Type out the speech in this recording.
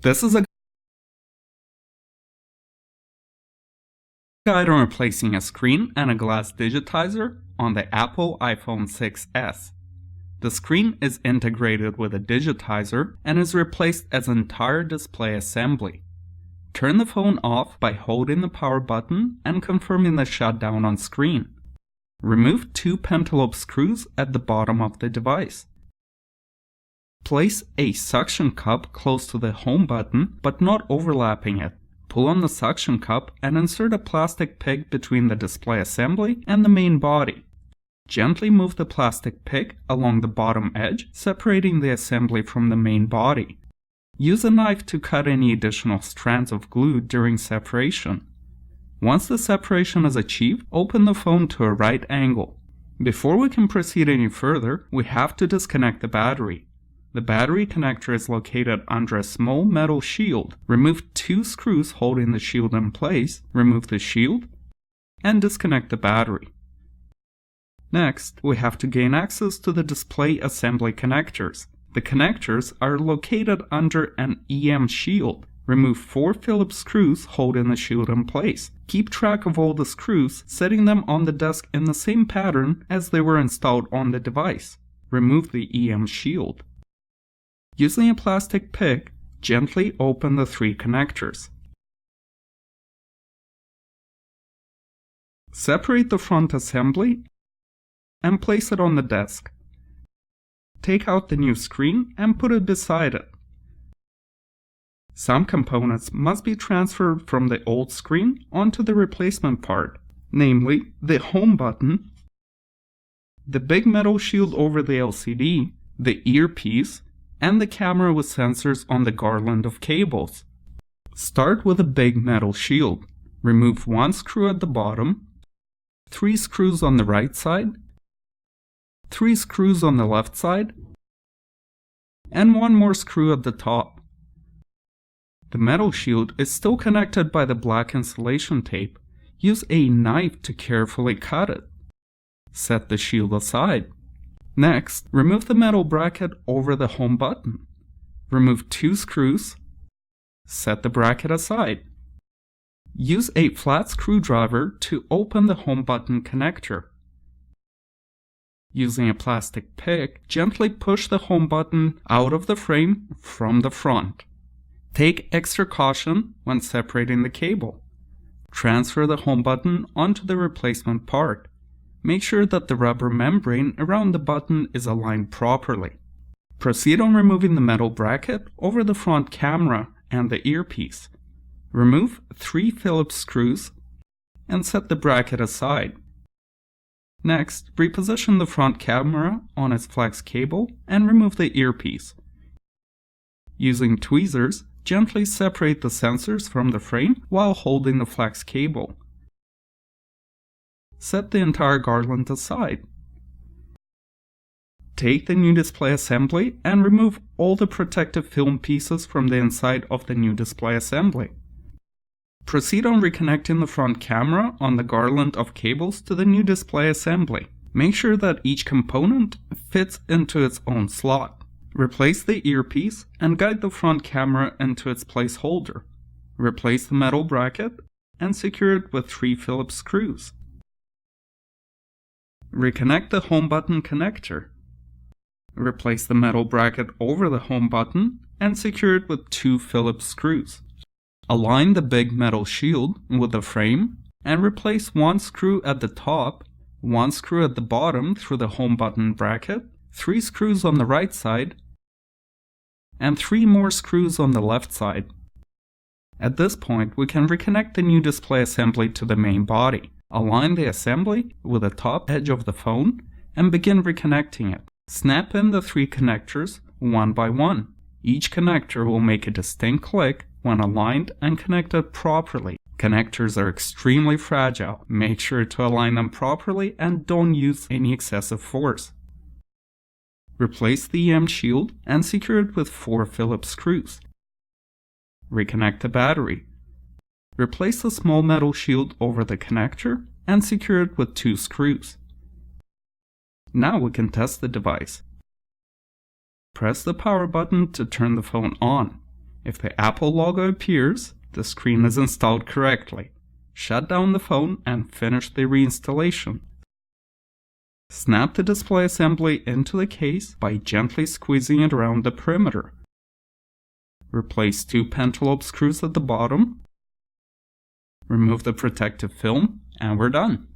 This is a guide on replacing a screen and a glass digitizer on the Apple iPhone 6s. The screen is integrated with a digitizer and is replaced as an entire display assembly. Turn the phone off by holding the power button and confirming the shutdown on screen. Remove 2 pentalobe screws at the bottom of the device. Place a suction cup close to the home button but not overlapping it. Pull on the suction cup and insert a plastic pick between the display assembly and the main body. Gently move the plastic pick along the bottom edge, separating the assembly from the main body. Use a knife to cut any additional strands of glue during separation. Once the separation is achieved, open the phone to a right angle. Before we can proceed any further, we have to disconnect the battery. The battery connector is located under a small metal shield. Remove 2 screws holding the shield in place, remove the shield, and disconnect the battery. Next, we have to gain access to the display assembly connectors. The connectors are located under an EM shield. Remove 4 Phillips screws holding the shield in place. Keep track of all the screws, setting them on the desk in the same pattern as they were installed on the device. Remove the EM shield. Using a plastic pick, gently open the 3 connectors. Separate the front assembly and place it on the desk. Take out the new screen and put it beside it. Some components must be transferred from the old screen onto the replacement part, namely the home button, the big metal shield over the LCD, the earpiece, and the camera with sensors on the garland of cables. Start with a big metal shield. Remove 1 screw at the bottom, 3 screws on the right side, 3 screws on the left side, and 1 more screw at the top. The metal shield is still connected by the black insulation tape. Use a knife to carefully cut it. Set the shield aside. Next, remove the metal bracket over the home button. Remove 2 screws. Set the bracket aside. Use a flat screwdriver to open the home button connector. Using a plastic pick, gently push the home button out of the frame from the front. Take extra caution when separating the cable. Transfer the home button onto the replacement part. Make sure that the rubber membrane around the button is aligned properly. Proceed on removing the metal bracket over the front camera and the earpiece. Remove 3 Phillips screws and set the bracket aside. Next, reposition the front camera on its flex cable and remove the earpiece. Using tweezers, gently separate the sensors from the frame while holding the flex cable. Set the entire garland aside. Take the new display assembly and remove all the protective film pieces from the inside of the new display assembly. Proceed on reconnecting the front camera on the garland of cables to the new display assembly. Make sure that each component fits into its own slot. Replace the earpiece and guide the front camera into its placeholder. Replace the metal bracket and secure it with 3 Phillips screws. Reconnect the home button connector. Replace the metal bracket over the home button and secure it with 2 Phillips screws. Align the big metal shield with the frame and replace 1 screw at the top, 1 screw at the bottom through the home button bracket, 3 screws on the right side, and 3 more screws on the left side. At this point, we can reconnect the new display assembly to the main body. Align the assembly with the top edge of the phone and begin reconnecting it. Snap in the 3 connectors one by one. Each connector will make a distinct click when aligned and connected properly. Connectors are extremely fragile. Make sure to align them properly and don't use any excessive force. Replace the EM shield and secure it with 4 Phillips screws. Reconnect the battery. Replace the small metal shield over the connector and secure it with 2 screws. Now we can test the device. Press the power button to turn the phone on. If the Apple logo appears, the screen is installed correctly. Shut down the phone and finish the reinstallation. Snap the display assembly into the case by gently squeezing it around the perimeter. Replace 2 pentalobe screws at the bottom. Remove the protective film, and we're done.